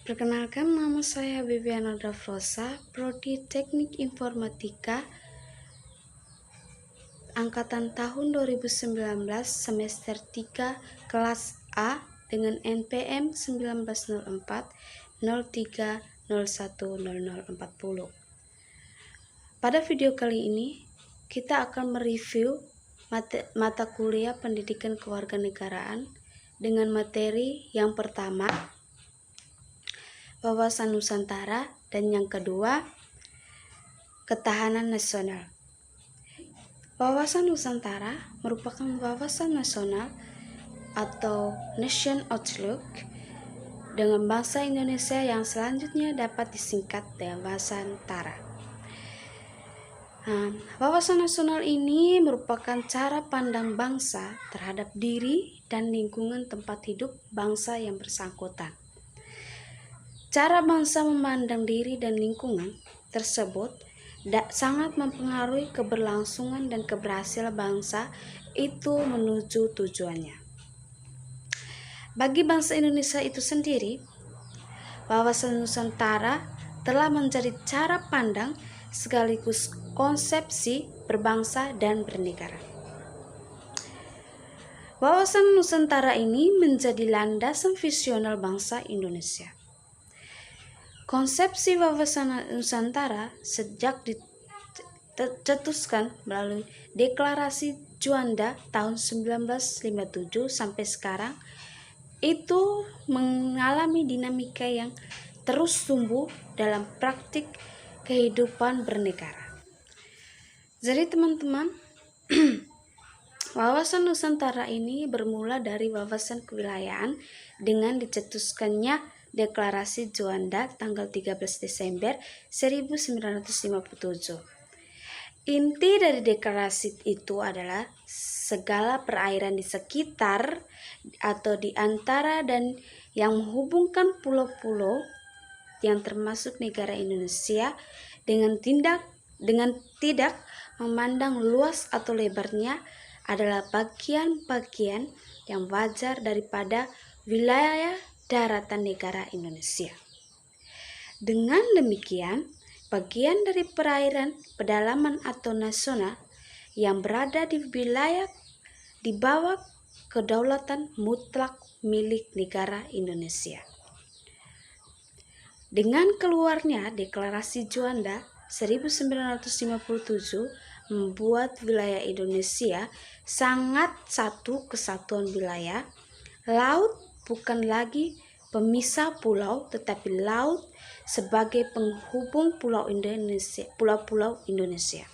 Perkenalkan, nama saya Bibiana Davrosa, Prodi Teknik Informatika, Angkatan tahun 2019, semester 3, kelas A, dengan NPM 1904 03 01 0040. Pada video kali ini, kita akan mereview mata kuliah Pendidikan Kewarganegaraan dengan materi yang pertama, Wawasan Nusantara, dan yang kedua, Ketahanan Nasional. Wawasan Nusantara merupakan wawasan nasional atau Nation Outlook dengan bangsa Indonesia yang selanjutnya dapat disingkat dengan bahasa Nusantara. Wawasan nasional ini merupakan cara pandang bangsa terhadap diri dan lingkungan tempat hidup bangsa yang bersangkutan. Cara bangsa memandang diri dan lingkungan tersebut sangat mempengaruhi keberlangsungan dan keberhasilan bangsa itu menuju tujuannya. Bagi bangsa Indonesia itu sendiri, wawasan Nusantara telah menjadi cara pandang sekaligus konsepsi berbangsa dan bernegara. Wawasan Nusantara ini menjadi landasan visional bangsa Indonesia. Konsepsi wawasan Nusantara sejak dicetuskan melalui Deklarasi Juanda tahun 1957 sampai sekarang itu mengalami dinamika yang terus tumbuh dalam praktik kehidupan bernegara. Jadi teman-teman, wawasan Nusantara ini bermula dari wawasan kewilayahan dengan dicetuskannya Deklarasi Juanda tanggal 13 Desember 1957. Inti dari deklarasi itu adalah segala perairan di sekitar atau di antara dan yang menghubungkan pulau-pulau yang termasuk negara Indonesia dengan tidak memandang luas atau lebarnya adalah bagian-bagian yang wajar daripada wilayah daratan negara Indonesia. Dengan demikian, bagian dari perairan pedalaman atau nasional yang berada di wilayah di bawah kedaulatan mutlak milik negara Indonesia. Dengan keluarnya Deklarasi Juanda 1957 membuat wilayah Indonesia sangat satu kesatuan wilayah. Laut bukan lagi pemisah pulau, tetapi laut sebagai penghubung pulau-pulau Indonesia.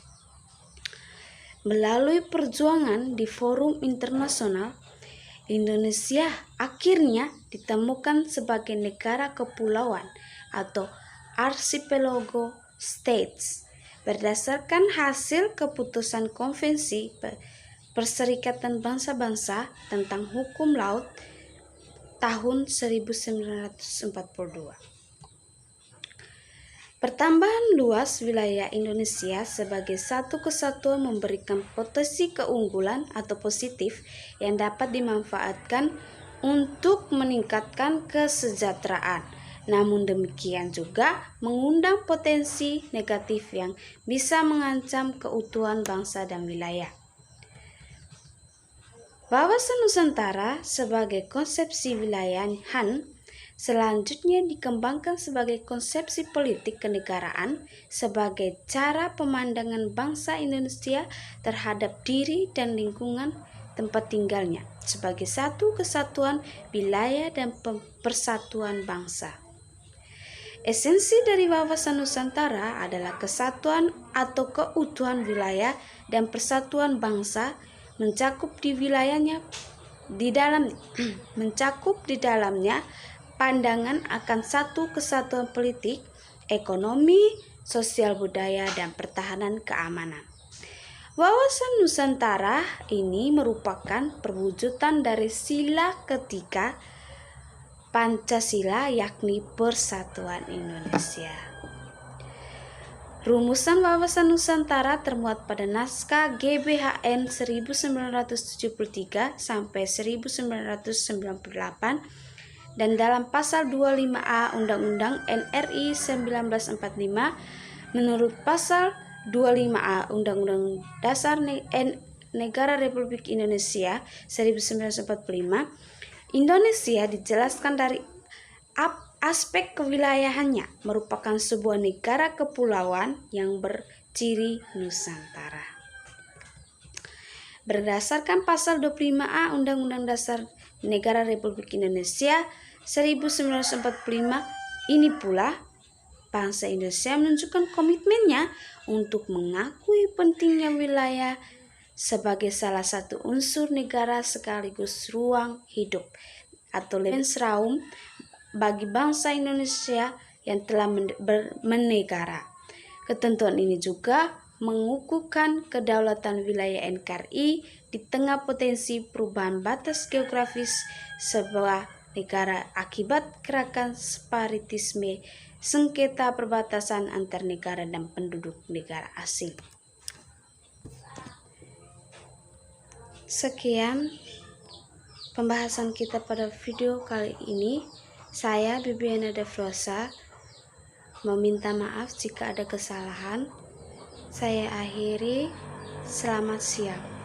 Melalui perjuangan di forum internasional, Indonesia akhirnya ditemukan sebagai negara kepulauan atau archipelago states berdasarkan hasil keputusan Konvensi Perserikatan Bangsa-Bangsa tentang Hukum Laut tahun 1942. Pertambahan luas wilayah Indonesia sebagai satu kesatuan memberikan potensi keunggulan atau positif yang dapat dimanfaatkan untuk meningkatkan kesejahteraan. Namun demikian juga mengundang potensi negatif yang bisa mengancam keutuhan bangsa dan wilayah. Wawasan Nusantara sebagai konsepsi wilayahan selanjutnya dikembangkan sebagai konsepsi politik kenegaraan sebagai cara pemandangan bangsa Indonesia terhadap diri dan lingkungan tempat tinggalnya sebagai satu kesatuan wilayah dan persatuan bangsa. Esensi dari wawasan Nusantara adalah kesatuan atau keutuhan wilayah dan persatuan bangsa mencakup di dalamnya pandangan akan satu kesatuan politik, ekonomi, sosial budaya, dan pertahanan keamanan. Wawasan Nusantara ini merupakan perwujudan dari sila ketiga Pancasila, yakni Persatuan Indonesia. Rumusan wawasan Nusantara termuat pada naskah GBHN 1973 sampai 1998 dan dalam pasal 25A Undang-Undang NRI 1945 menurut pasal 25A Undang-Undang Dasar Negara Republik Indonesia 1945, Indonesia dijelaskan dari aspek kewilayahannya merupakan sebuah negara kepulauan yang berciri Nusantara. Berdasarkan pasal 25A Undang-Undang Dasar Negara Republik Indonesia 1945, ini pula bangsa Indonesia menunjukkan komitmennya untuk mengakui pentingnya wilayah sebagai salah satu unsur negara sekaligus ruang hidup atau lebensraum bagi bangsa Indonesia yang telah menegara. Ketentuan ini juga mengukuhkan kedaulatan wilayah NKRI di tengah potensi perubahan batas geografis sebuah negara akibat gerakan separatisme, sengketa perbatasan antar negara dan penduduk negara asing. Sekian pembahasan kita pada video kali ini. Saya Bibiana Devrosa meminta maaf jika ada kesalahan. Saya akhiri. Selamat siang.